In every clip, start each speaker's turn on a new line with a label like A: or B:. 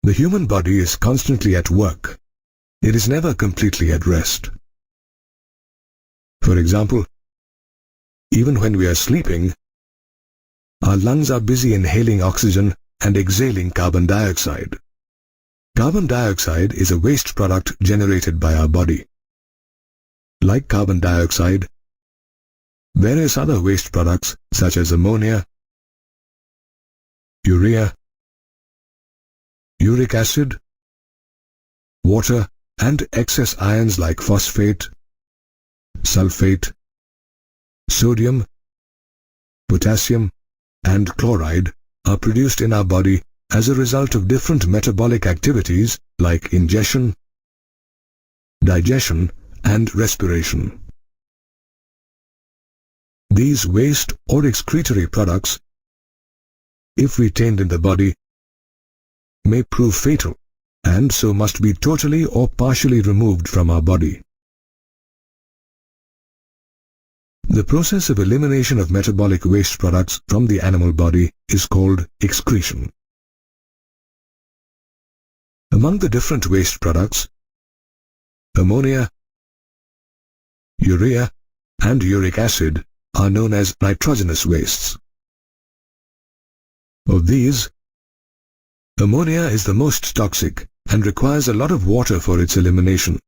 A: The human body is constantly at work. It is never completely at rest. For example, even when we are sleeping, our lungs are busy inhaling oxygen and exhaling carbon dioxide. Carbon dioxide is a waste product generated by our body. Like carbon dioxide, various other waste products such as ammonia, urea, uric acid, water, and excess ions like phosphate, sulfate, sodium, potassium, and chloride are produced in our body as a result of different metabolic activities like ingestion, digestion, and respiration. These waste or excretory products, if retained in the body, may prove fatal, and so must be totally or partially removed from our body. The process of elimination of metabolic waste products from the animal body is called excretion. Among the different waste products, ammonia, urea, and uric acid are known as nitrogenous wastes. Of these, ammonia is the most toxic and requires a lot of water for its elimination,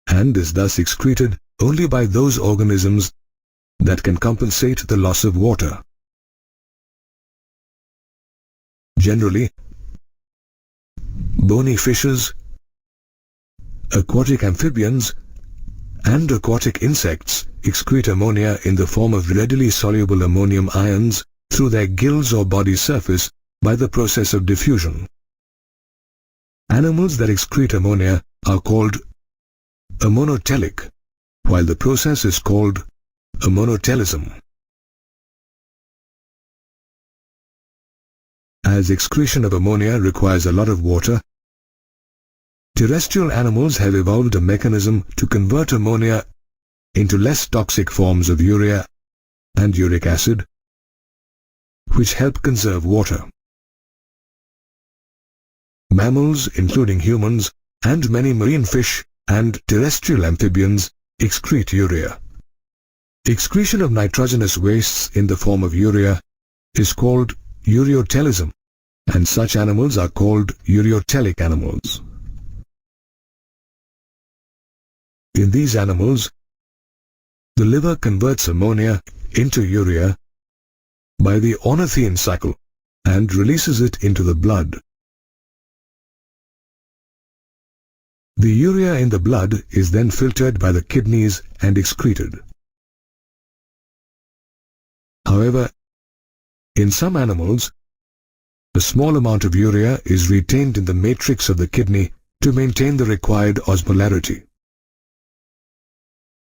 A: and is thus excreted only by those organisms that can compensate the loss of water. Generally, bony fishes, aquatic amphibians, and aquatic insects excrete ammonia in the form of readily soluble ammonium ions through their gills or body surface by the process of diffusion. Animals that excrete ammonia are called ammonotelic, while the process is called ammonotelism. As excretion of ammonia requires a lot of water, terrestrial animals have evolved a mechanism to convert ammonia into less toxic forms of urea and uric acid, which help conserve water. Mammals, including humans, and many marine fish and terrestrial amphibians excrete urea. Excretion of nitrogenous wastes in the form of urea is called ureotelism, and such animals are called ureotelic animals. In these animals, the liver converts ammonia into urea by the ornithine cycle and releases it into the blood. The urea in the blood is then filtered by the kidneys and excreted. However, in some animals, a small amount of urea is retained in the matrix of the kidney to maintain the required osmolarity.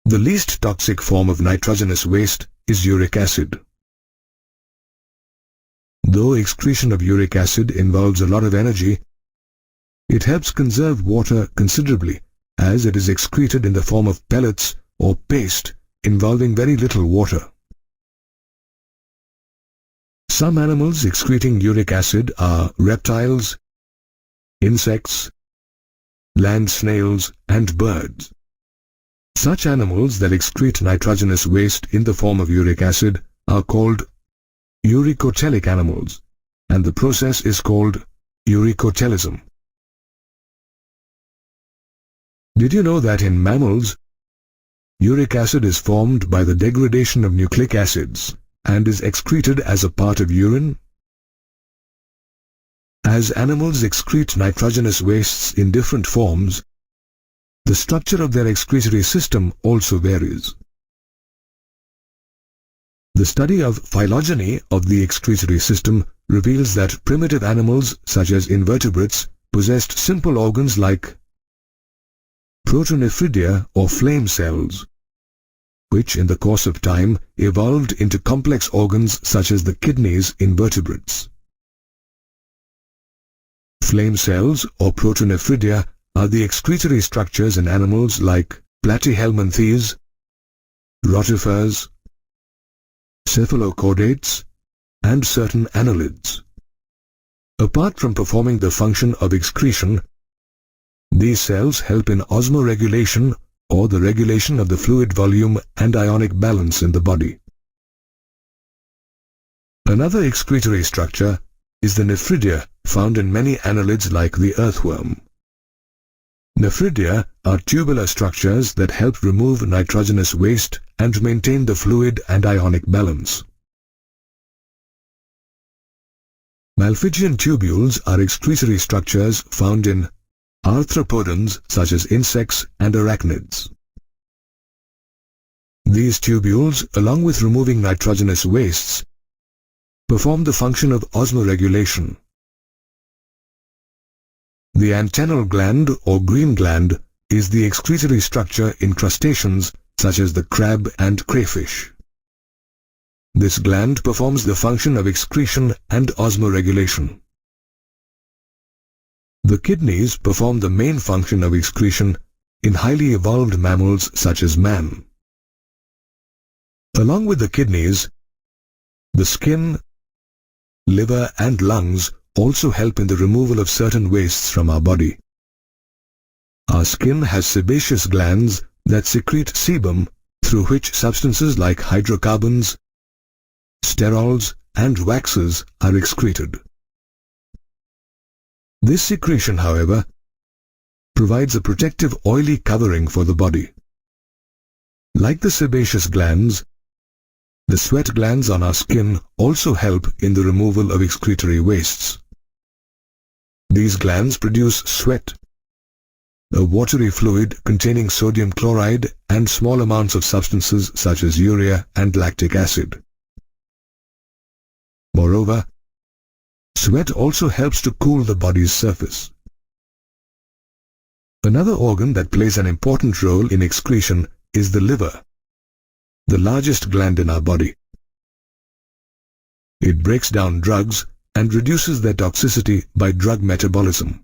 A: The least toxic form of nitrogenous waste is uric acid. Though excretion of uric acid involves a lot of energy, it helps conserve water considerably, as it is excreted in the form of pellets or paste involving very little water. Some animals excreting uric acid are reptiles, insects, land snails, and birds. Such animals that excrete nitrogenous waste in the form of uric acid are called uricotelic animals, and the process is called ureotelism. Did you know that in mammals, uric acid is formed by the degradation of nucleic acids and is excreted as a part of urine? As animals excrete nitrogenous wastes in different forms, the structure of their excretory system also varies. The study of phylogeny of the excretory system reveals that primitive animals such as invertebrates possessed simple organs like protonephridia or flame cells, which in the course of time evolved into complex organs such as the kidneys in vertebrates. Flame cells or protonephridia are the excretory structures in animals like platyhelminthes, rotifers, cephalochordates, and certain annelids. Apart from performing the function of excretion, these cells help in osmoregulation or the regulation of the fluid volume and ionic balance in the body. Another excretory structure is the nephridia, found in many annelids like the earthworm. Nephridia are tubular structures that help remove nitrogenous waste and maintain the fluid and ionic balance. Malpighian tubules are excretory structures found in arthropodans such as insects and arachnids. These tubules, along with removing nitrogenous wastes, perform the function of osmoregulation. The antennal gland or green gland is the excretory structure in crustaceans such as the crab and crayfish. This gland performs the function of excretion and osmoregulation. The kidneys perform the main function of excretion in highly evolved mammals such as man. Along with the kidneys, the skin, liver and lungs also help in the removal of certain wastes from our body. Our skin has sebaceous glands that secrete sebum, through which substances like hydrocarbons, sterols and waxes are excreted. This secretion, however, provides a protective oily covering for the body. Like the sebaceous glands, the sweat glands on our skin also help in the removal of excretory wastes. These glands produce sweat, a watery fluid containing sodium chloride and small amounts of substances such as urea and lactic acid. Moreover, sweat also helps to cool the body's surface. Another organ that plays an important role in excretion is the liver, the largest gland in our body. It breaks down drugs and reduces their toxicity by drug metabolism.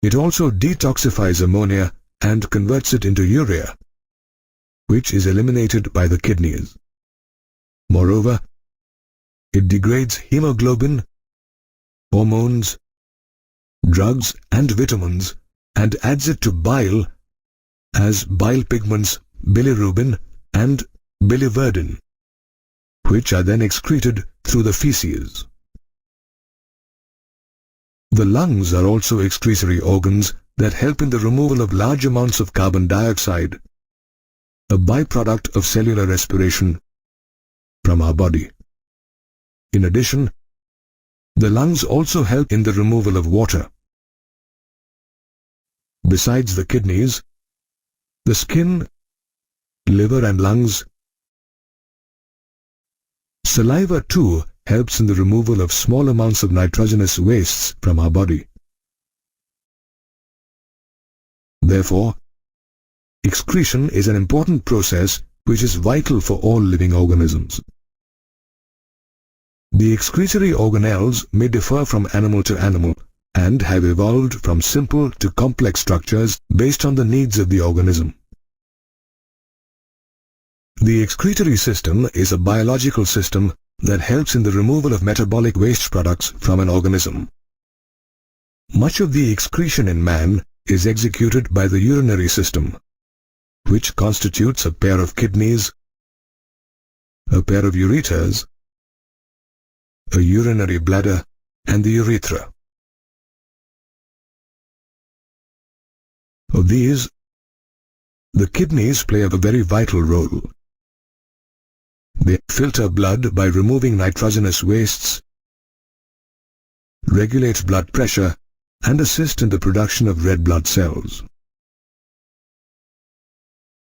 A: It also detoxifies ammonia and converts it into urea, which is eliminated by the kidneys. Moreover, it degrades hemoglobin, hormones, drugs and vitamins and adds it to bile as bile pigments bilirubin and biliverdin, which are then excreted through the feces. The lungs are also excretory organs that help in the removal of large amounts of carbon dioxide, a byproduct of cellular respiration, from our body. In addition, the lungs also help in the removal of water. Besides the kidneys, the skin, liver and lungs, saliva too helps in the removal of small amounts of nitrogenous wastes from our body. Therefore, excretion is an important process which is vital for all living organisms. The excretory organelles may differ from animal to animal and have evolved from simple to complex structures based on the needs of the organism. The excretory system is a biological system that helps in the removal of metabolic waste products from an organism. Much of the excretion in man is executed by the urinary system, which constitutes a pair of kidneys, a pair of ureters, a urinary bladder, and the urethra. Of these, the kidneys play a very vital role. They filter blood by removing nitrogenous wastes, regulate blood pressure, and assist in the production of red blood cells.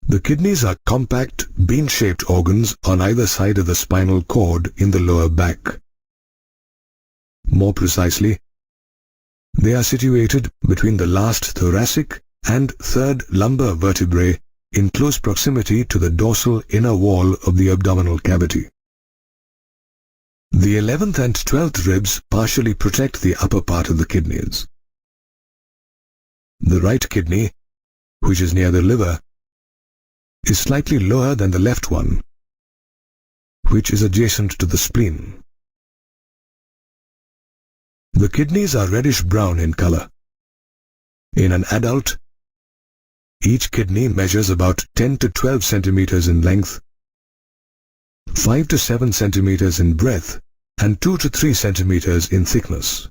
A: The kidneys are compact, bean-shaped organs on either side of the spinal cord in the lower back. More precisely, they are situated between the last thoracic and third lumbar vertebrae in close proximity to the dorsal inner wall of the abdominal cavity. The 11th and 12th ribs partially protect the upper part of the kidneys. The right kidney, which is near the liver, is slightly lower than the left one, which is adjacent to the spleen. The kidneys are reddish-brown in color. In an adult, each kidney measures about 10 to 12 centimeters in length, 5 to 7 centimeters in breadth, and 2 to 3 centimeters in thickness.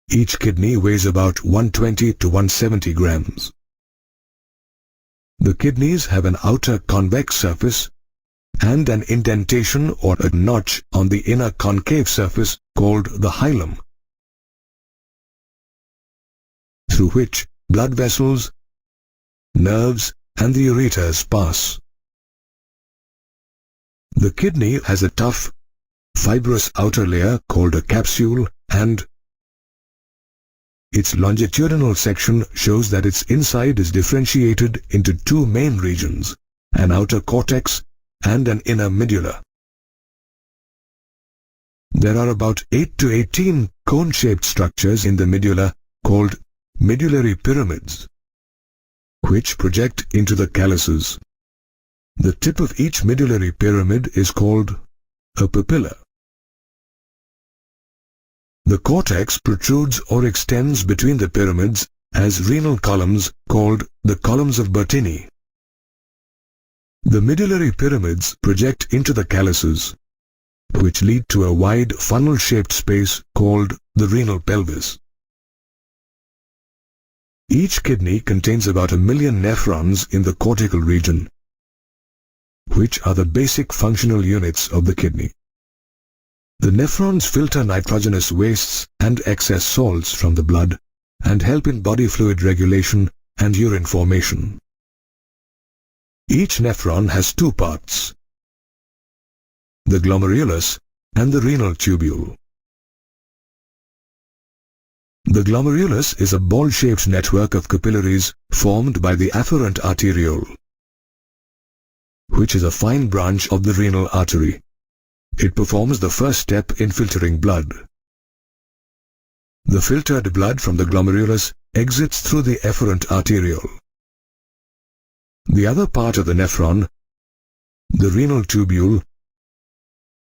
A: Each kidney weighs about 120 to 170 grams. The kidneys have an outer convex surface and an indentation or a notch on the inner concave surface called the hilum, through which blood vessels, nerves, and the ureters pass. The kidney has a tough, fibrous outer layer called a capsule, and its longitudinal section shows that its inside is differentiated into two main regions, an outer cortex and an inner medulla. There are about 8 to 18 cone-shaped structures in the medulla called medullary pyramids, which project into the calyces. The tip of each medullary pyramid is called a papilla. The cortex protrudes or extends between the pyramids as renal columns called the columns of Bertini. The medullary pyramids project into the calyces, which lead to a wide funnel-shaped space called the renal pelvis. Each kidney contains about 1 million nephrons in the cortical region, which are the basic functional units of the kidney. The nephrons filter nitrogenous wastes and excess salts from the blood and help in body fluid regulation and urine formation. Each nephron has two parts, the glomerulus and the renal tubule. The glomerulus is a ball-shaped network of capillaries formed by the afferent arteriole, which is a fine branch of the renal artery. It performs the first step in filtering blood. The filtered blood from the glomerulus exits through the efferent arteriole. The other part of the nephron, the renal tubule,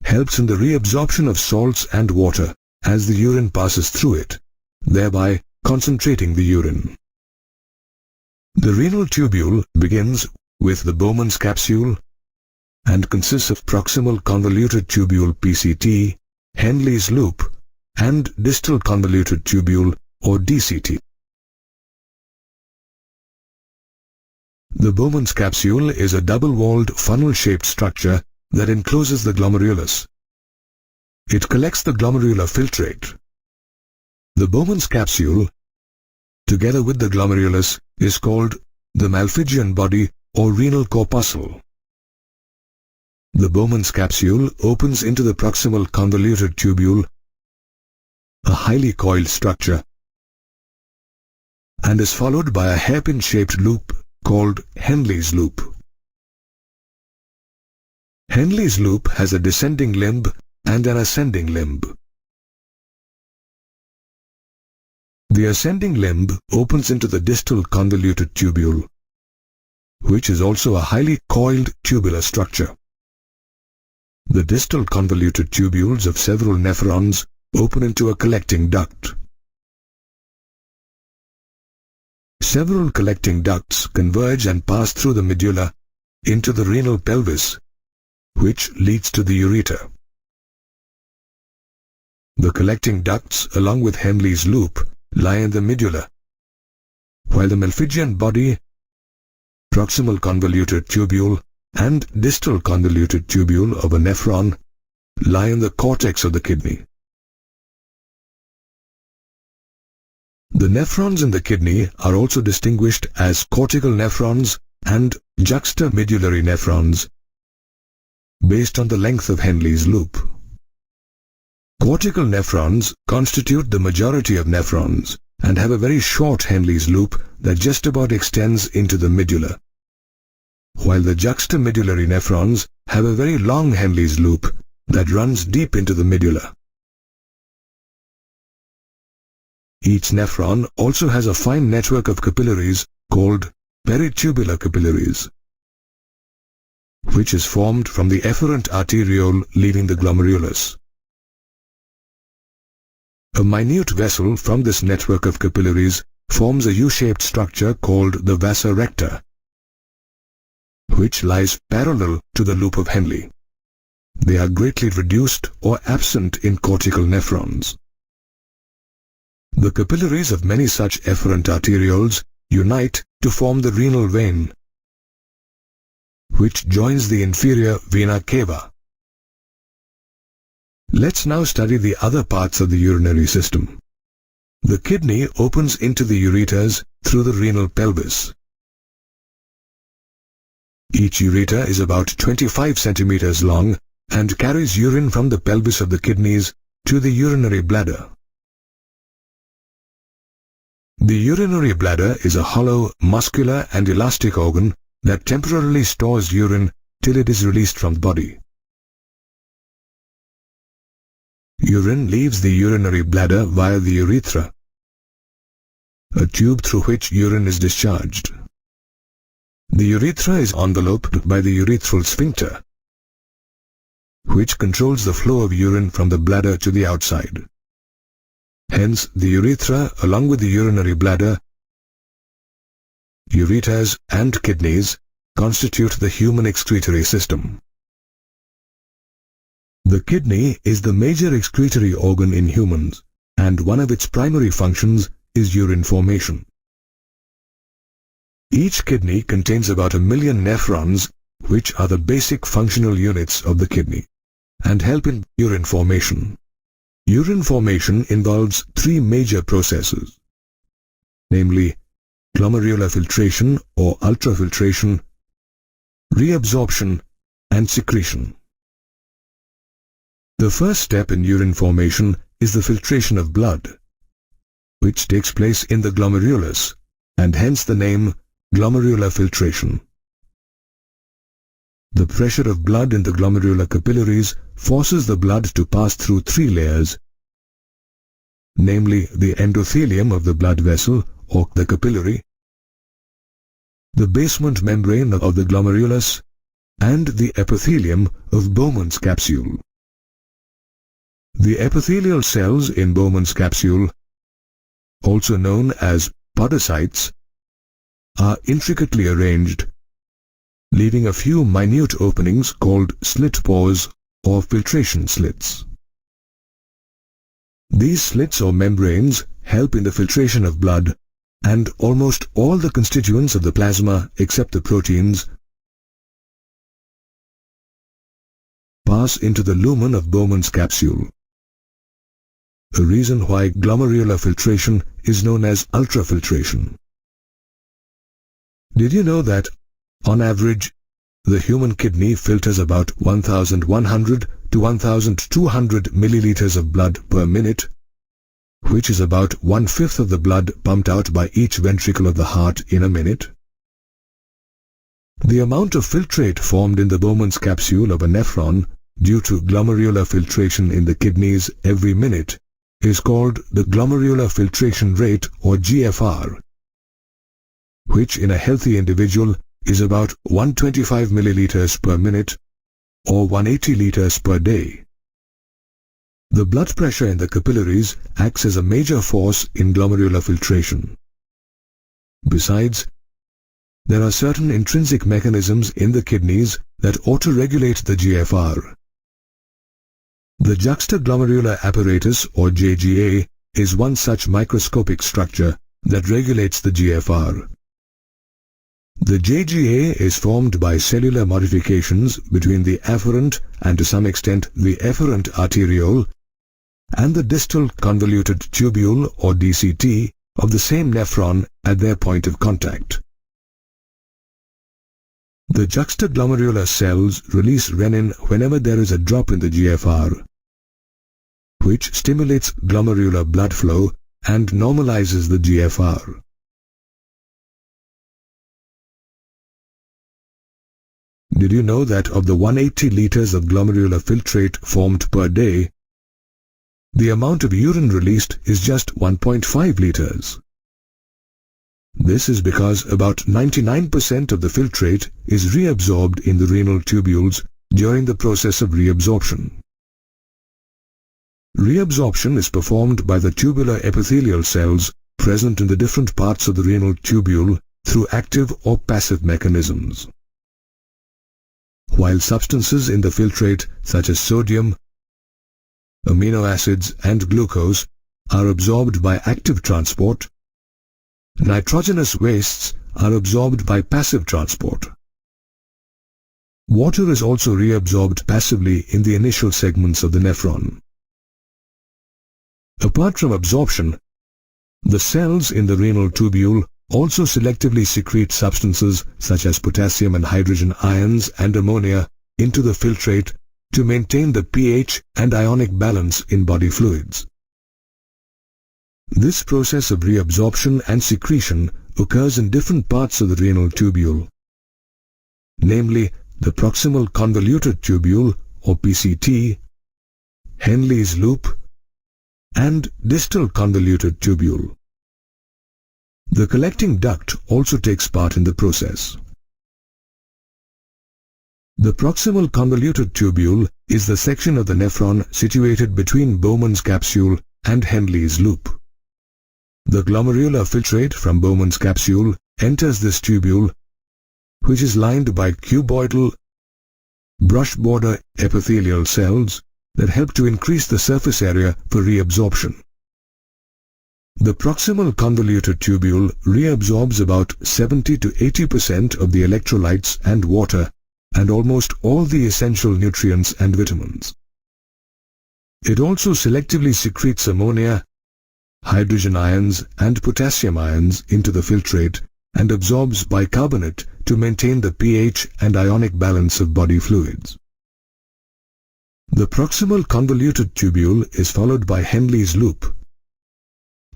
A: helps in the reabsorption of salts and water as the urine passes through it, thereby concentrating the urine. The renal tubule begins with the Bowman's capsule and consists of proximal convoluted tubule PCT, Henle's loop, and distal convoluted tubule or DCT. The Bowman's capsule is a double-walled funnel-shaped structure that encloses the glomerulus. It collects the glomerular filtrate. The Bowman's capsule, together with the glomerulus, is called the Malpighian body or renal corpuscle. The Bowman's capsule opens into the proximal convoluted tubule, a highly coiled structure, and is followed by a hairpin-shaped loop called Henle's loop. Henle's loop has a descending limb and an ascending limb. The ascending limb opens into the distal convoluted tubule, which is also a highly coiled tubular structure. The distal convoluted tubules of several nephrons open into a collecting duct. Several collecting ducts converge and pass through the medulla into the renal pelvis, which leads to the ureter. The collecting ducts, along with Henle's loop, lie in the medulla, while the Malpighian body, proximal convoluted tubule, and distal convoluted tubule of a nephron lie in the cortex of the kidney. The nephrons in the kidney are also distinguished as cortical nephrons and juxtamedullary nephrons based on the length of Henle's loop. Cortical nephrons constitute the majority of nephrons and have a very short Henle's loop that just about extends into the medulla, while the juxtamedullary nephrons have a very long Henle's loop that runs deep into the medulla. Each nephron also has a fine network of capillaries called peritubular capillaries, which is formed from the efferent arteriole leaving the glomerulus. A minute vessel from this network of capillaries forms a U-shaped structure called the vasa recta, which lies parallel to the loop of Henle. They are greatly reduced or absent in cortical nephrons. The capillaries of many such efferent arterioles unite to form the renal vein, which joins the inferior vena cava. Let's now study the other parts of the urinary system. The kidney opens into the ureters through the renal pelvis. Each ureter is about 25 centimeters long and carries urine from the pelvis of the kidneys to the urinary bladder. The urinary bladder is a hollow, muscular and elastic organ that temporarily stores urine till it is released from the body. Urine leaves the urinary bladder via the urethra, a tube through which urine is discharged. The urethra is enveloped by the urethral sphincter, which controls the flow of urine from the bladder to the outside. Hence, the urethra, along with the urinary bladder, ureters and kidneys, constitute the human excretory system. The kidney is the major excretory organ in humans, and one of its primary functions is urine formation. Each kidney contains about 1 million nephrons, which are the basic functional units of the kidney, and help in urine formation. Urine formation involves 3 major processes, namely glomerular filtration or ultrafiltration, reabsorption, and secretion. The first step in urine formation is the filtration of blood, which takes place in the glomerulus, and hence the name glomerular filtration. The pressure of blood in the glomerular capillaries forces the blood to pass through 3 layers, namely the endothelium of the blood vessel or the capillary, the basement membrane of the glomerulus, and the epithelium of Bowman's capsule. The epithelial cells in Bowman's capsule, also known as podocytes, are intricately arranged, leaving a few minute openings called slit pores or filtration slits. These slits or membranes help in the filtration of blood, and almost all the constituents of the plasma except the proteins pass into the lumen of Bowman's capsule. A reason why glomerular filtration is known as ultrafiltration. Did you know that, on average, the human kidney filters about 1,100 to 1,200 milliliters of blood per minute, which is about 1/5 of the blood pumped out by each ventricle of the heart in a minute? The amount of filtrate formed in the Bowman's capsule of a nephron due to glomerular filtration in the kidneys every minute is called the glomerular filtration rate or GFR, which in a healthy individual is about 125 milliliters per minute or 180 liters per day. The blood pressure in the capillaries acts as a major force in glomerular filtration. Besides, there are certain intrinsic mechanisms in the kidneys that auto-regulate the GFR. The juxtaglomerular apparatus or JGA is one such microscopic structure that regulates the GFR. The JGA is formed by cellular modifications between the afferent and to some extent the efferent arteriole and the distal convoluted tubule or DCT of the same nephron at their point of contact. The juxtaglomerular cells release renin whenever there is a drop in the GFR, which stimulates glomerular blood flow and normalizes the GFR. Did you know that of the 180 liters of glomerular filtrate formed per day, the amount of urine released is just 1.5 liters? This is because about 99% of the filtrate is reabsorbed in the renal tubules during the process of reabsorption. Reabsorption is performed by the tubular epithelial cells present in the different parts of the renal tubule through active or passive mechanisms. While substances in the filtrate such as sodium, amino acids and glucose are absorbed by active transport, nitrogenous wastes are absorbed by passive transport. Water is also reabsorbed passively in the initial segments of the nephron. Apart from absorption, the cells in the renal tubule also selectively secrete substances such as potassium and hydrogen ions and ammonia into the filtrate to maintain the pH and ionic balance in body fluids. This process of reabsorption and secretion occurs in different parts of the renal tubule, namely the proximal convoluted tubule or PCT, Henle's loop, and distal convoluted tubule. The collecting duct also takes part in the process. The proximal convoluted tubule is the section of the nephron situated between Bowman's capsule and Henle's loop. The glomerular filtrate from Bowman's capsule enters this tubule, which is lined by cuboidal, brush border epithelial cells that help to increase the surface area for reabsorption. The proximal convoluted tubule reabsorbs about 70 to 80% of the electrolytes and water and almost all the essential nutrients and vitamins. It also selectively secretes ammonia, hydrogen ions and potassium ions into the filtrate and absorbs bicarbonate to maintain the pH and ionic balance of body fluids. The proximal convoluted tubule is followed by Henle's loop,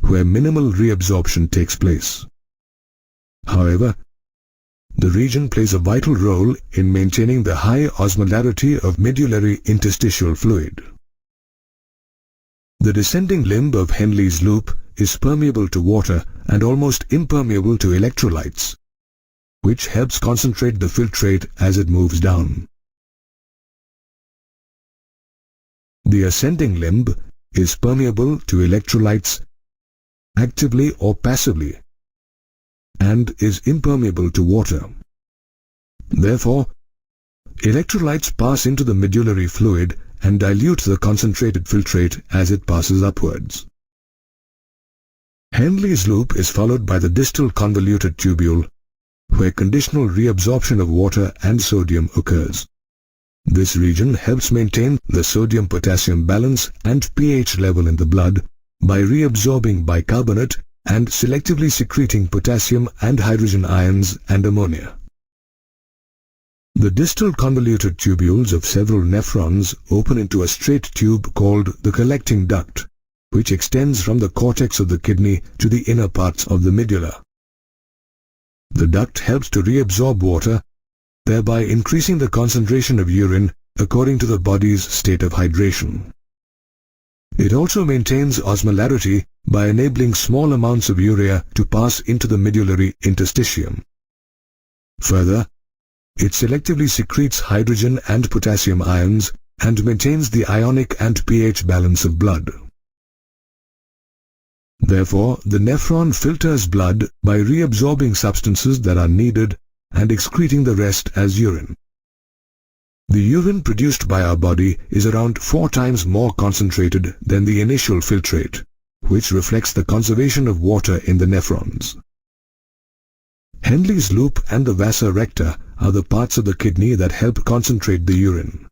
A: where minimal reabsorption takes place. However, the region plays a vital role in maintaining the high osmolarity of medullary interstitial fluid. The descending limb of Henle's loop is permeable to water and almost impermeable to electrolytes, which helps concentrate the filtrate as it moves down. The ascending limb is permeable to electrolytes actively or passively, and is impermeable to water. Therefore, electrolytes pass into the medullary fluid and dilute the concentrated filtrate as it passes upwards. Henle's loop is followed by the distal convoluted tubule, where conditional reabsorption of water and sodium occurs. This region helps maintain the sodium-potassium balance and pH level in the blood by reabsorbing bicarbonate and selectively secreting potassium and hydrogen ions and ammonia. The distal convoluted tubules of several nephrons open into a straight tube called the collecting duct, which extends from the cortex of the kidney to the inner parts of the medulla. The duct helps to reabsorb water, thereby increasing the concentration of urine according to the body's state of hydration. It also maintains osmolarity by enabling small amounts of urea to pass into the medullary interstitium. Further, it selectively secretes hydrogen and potassium ions and maintains the ionic and pH balance of blood. Therefore, the nephron filters blood by reabsorbing substances that are needed and excreting the rest as urine. The urine produced by our body is around 4 times more concentrated than the initial filtrate, which reflects the conservation of water in the nephrons. Henle's loop and the vasa recta are the parts of the kidney that help concentrate the urine.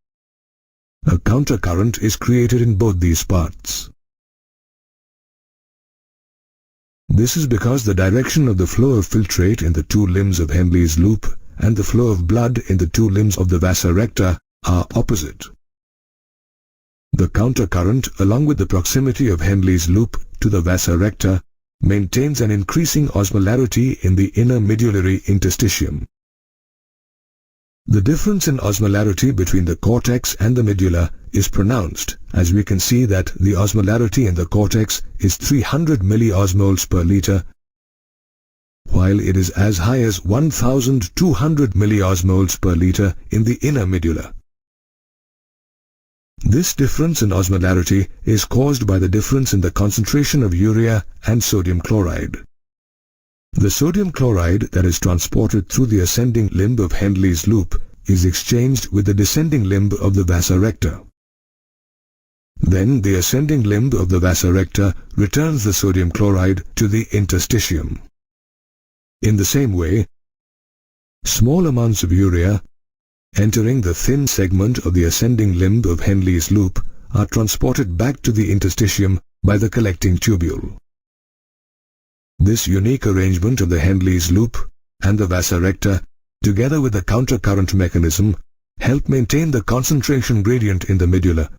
A: A countercurrent is created in both these parts. This is because the direction of the flow of filtrate in the 2 limbs of Henle's loop and the flow of blood in the 2 limbs of the vasa recta are opposite. The countercurrent, along with the proximity of Henle's loop to the vasa recta, maintains an increasing osmolarity in the inner medullary interstitium. The difference in osmolarity between the cortex and the medulla is pronounced, as we can see that the osmolarity in the cortex is 300 milliosmoles per liter, while it is as high as 1200 milliosmoles per liter in the inner medulla. This difference in osmolarity is caused by the difference in the concentration of urea and sodium chloride. The sodium chloride that is transported through the ascending limb of Henle's loop is exchanged with the descending limb of the vasa recta. Then the ascending limb of the vasa recta returns the sodium chloride to the interstitium. In the same way, small amounts of urea entering the thin segment of the ascending limb of Henle's loop are transported back to the interstitium by the collecting tubule. This unique arrangement of the Henle's loop and the vasa recta, together with the countercurrent mechanism, help maintain the concentration gradient in the medulla,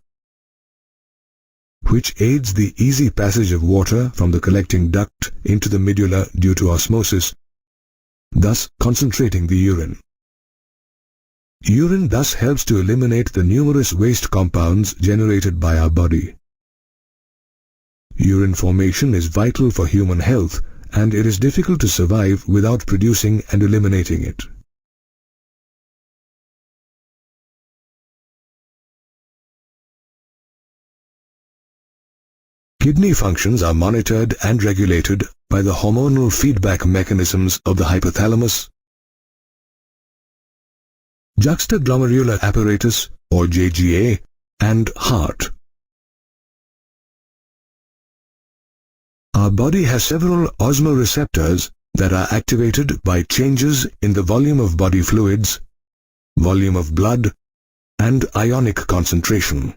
A: which aids the easy passage of water from the collecting duct into the medulla due to osmosis, thus concentrating the urine. Urine thus helps to eliminate the numerous waste compounds generated by our body. Urine formation is vital for human health, and it is difficult to survive without producing and eliminating it. Kidney functions are monitored and regulated by the hormonal feedback mechanisms of the hypothalamus, juxtaglomerular apparatus or JGA, and heart. Our body has several osmoreceptors that are activated by changes in the volume of body fluids, volume of blood, and ionic concentration.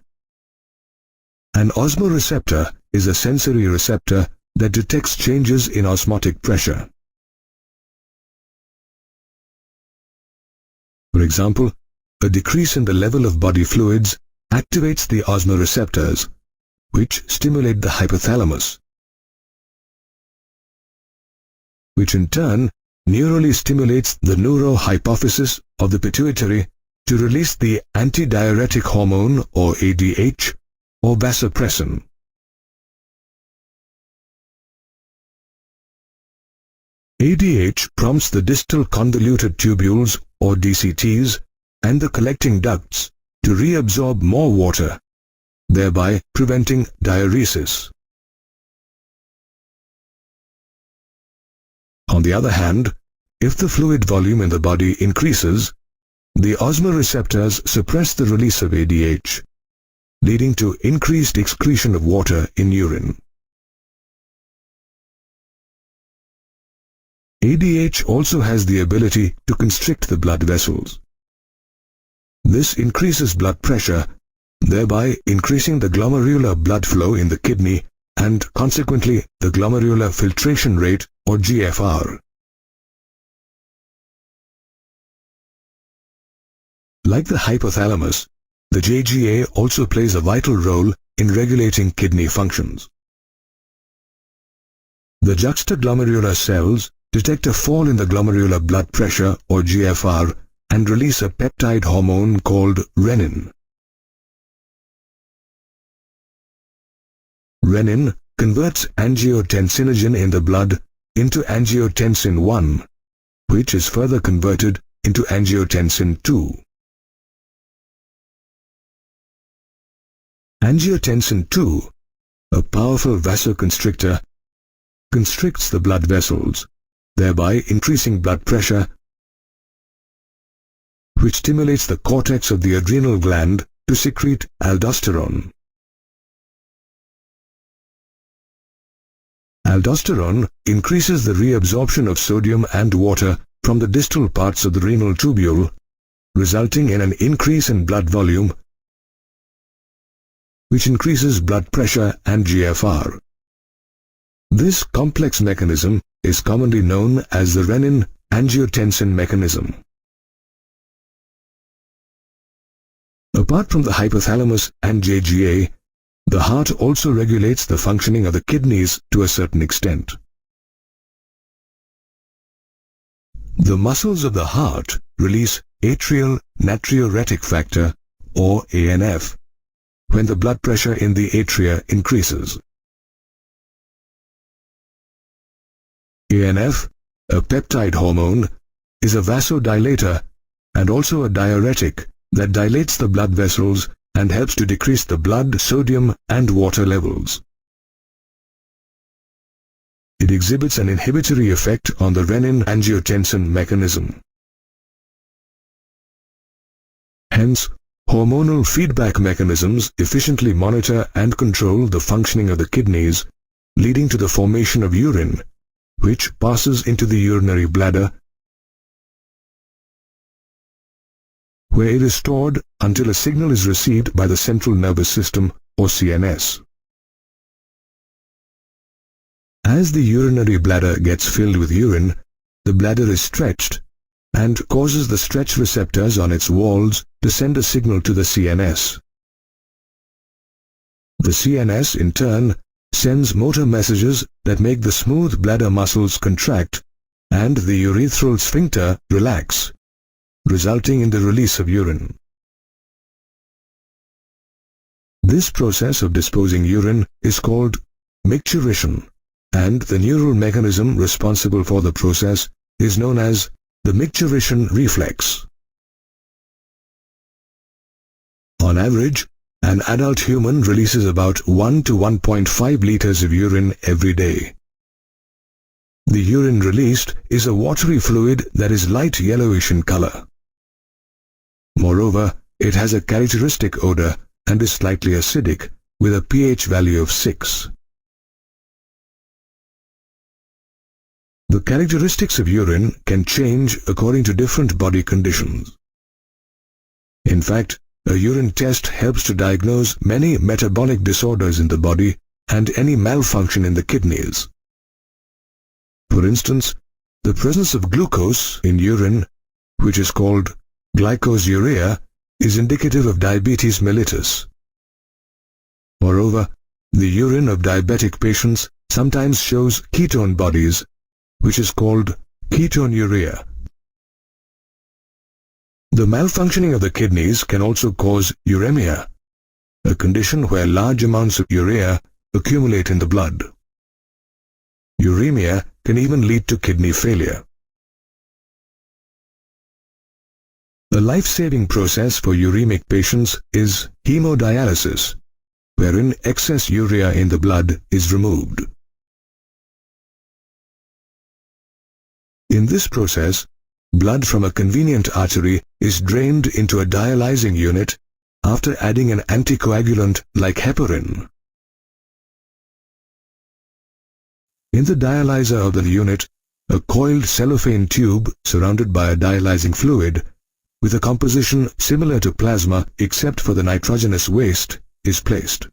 A: An osmoreceptor is a sensory receptor that detects changes in osmotic pressure. For example, a decrease in the level of body fluids activates the osmoreceptors, which stimulate the hypothalamus, which in turn neurally stimulates the neurohypophysis of the pituitary to release the antidiuretic hormone or ADH or vasopressin. ADH prompts the distal convoluted tubules or DCTs and the collecting ducts to reabsorb more water, thereby preventing diuresis. On the other hand, if the fluid volume in the body increases, the osmoreceptors suppress the release of ADH, leading to increased excretion of water in urine. ADH also has the ability to constrict the blood vessels. This increases blood pressure, thereby increasing the glomerular blood flow in the kidney and consequently the glomerular filtration rate or GFR. Like the hypothalamus, the JGA also plays a vital role in regulating kidney functions. The juxtaglomerular cells detect a fall in the glomerular blood pressure or GFR and release a peptide hormone called renin. Renin converts angiotensinogen in the blood into angiotensin 1, which is further converted into angiotensin 2. Angiotensin 2, a powerful vasoconstrictor, constricts the blood vessels, thereby increasing blood pressure, which stimulates the cortex of the adrenal gland to secrete aldosterone. Aldosterone increases the reabsorption of sodium and water from the distal parts of the renal tubule, resulting in an increase in blood volume, which increases blood pressure and GFR. This complex mechanism is commonly known as the renin-angiotensin mechanism. Apart from the hypothalamus and JGA, the heart also regulates the functioning of the kidneys to a certain extent. The muscles of the heart release atrial natriuretic factor or ANF when the blood pressure in the atria increases. ANF, a peptide hormone, is a vasodilator and also a diuretic that dilates the blood vessels and helps to decrease the blood sodium and water levels. It exhibits an inhibitory effect on the renin-angiotensin mechanism. Hence, hormonal feedback mechanisms efficiently monitor and control the functioning of the kidneys, leading to the formation of urine, which passes into the urinary bladder, where it is stored until a signal is received by the central nervous system, or CNS. As the urinary bladder gets filled with urine, the bladder is stretched and causes the stretch receptors on its walls to send a signal to the CNS. The CNS, in turn, sends motor messages that make the smooth bladder muscles contract and the urethral sphincter relax, resulting in the release of urine. This process of disposing urine is called micturition, and the neural mechanism responsible for the process is known as the micturition reflex. On average, an adult human releases about 1 to 1.5 liters of urine every day. The urine released is a watery fluid that is light yellowish in color. Moreover, it has a characteristic odor and is slightly acidic with a pH value of 6. The characteristics of urine can change according to different body conditions. In fact, a urine test helps to diagnose many metabolic disorders in the body and any malfunction in the kidneys. For instance, the presence of glucose in urine, which is called glycosuria, is indicative of diabetes mellitus. Moreover, the urine of diabetic patients sometimes shows ketone bodies, which is called ketonuria. The malfunctioning of the kidneys can also cause uremia, a condition where large amounts of urea accumulate in the blood. Uremia can even lead to kidney failure. A life-saving process for uremic patients is hemodialysis, wherein excess urea in the blood is removed. In this process, blood from a convenient artery is drained into a dialyzing unit after adding an anticoagulant like heparin. In the dialyzer of the unit, a coiled cellophane tube surrounded by a dialyzing fluid with a composition similar to plasma except for the nitrogenous waste is placed.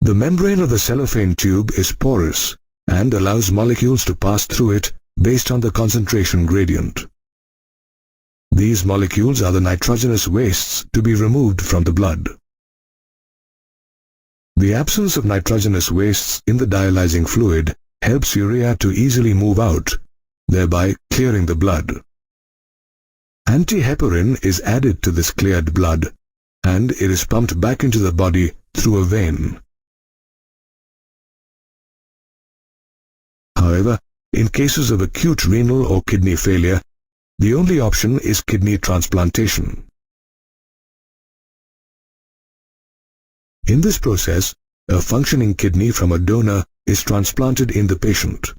A: The membrane of the cellophane tube is porous and allows molecules to pass through it based on the concentration gradient. These molecules are the nitrogenous wastes to be removed from the blood. The absence of nitrogenous wastes in the dialyzing fluid helps urea to easily move out, thereby clearing the blood. Antiheparin is added to this cleared blood, and it is pumped back into the body through a vein. However, in cases of acute renal or kidney failure, the only option is kidney transplantation. In this process, a functioning kidney from a donor is transplanted in the patient.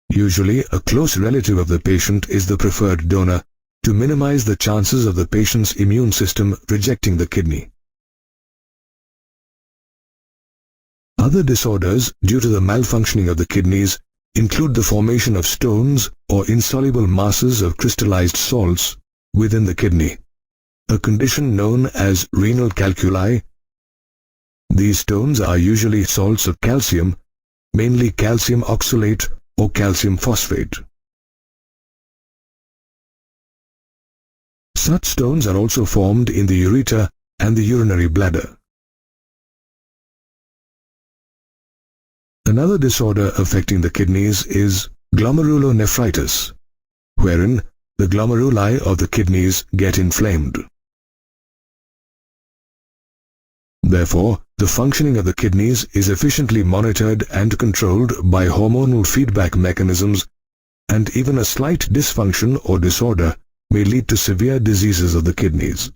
A: Usually, a close relative of the patient is the preferred donor to minimize the chances of the patient's immune system rejecting the kidney. Other disorders due to the malfunctioning of the kidneys include the formation of stones or insoluble masses of crystallized salts within the kidney, a condition known as renal calculi. These stones are usually salts of calcium, mainly calcium oxalate or calcium phosphate. Such stones are also formed in the ureter and the urinary bladder. Another disorder affecting the kidneys is glomerulonephritis, wherein the glomeruli of the kidneys get inflamed. Therefore, the functioning of the kidneys is efficiently monitored and controlled by hormonal feedback mechanisms, and even a slight dysfunction or disorder may lead to severe diseases of the kidneys.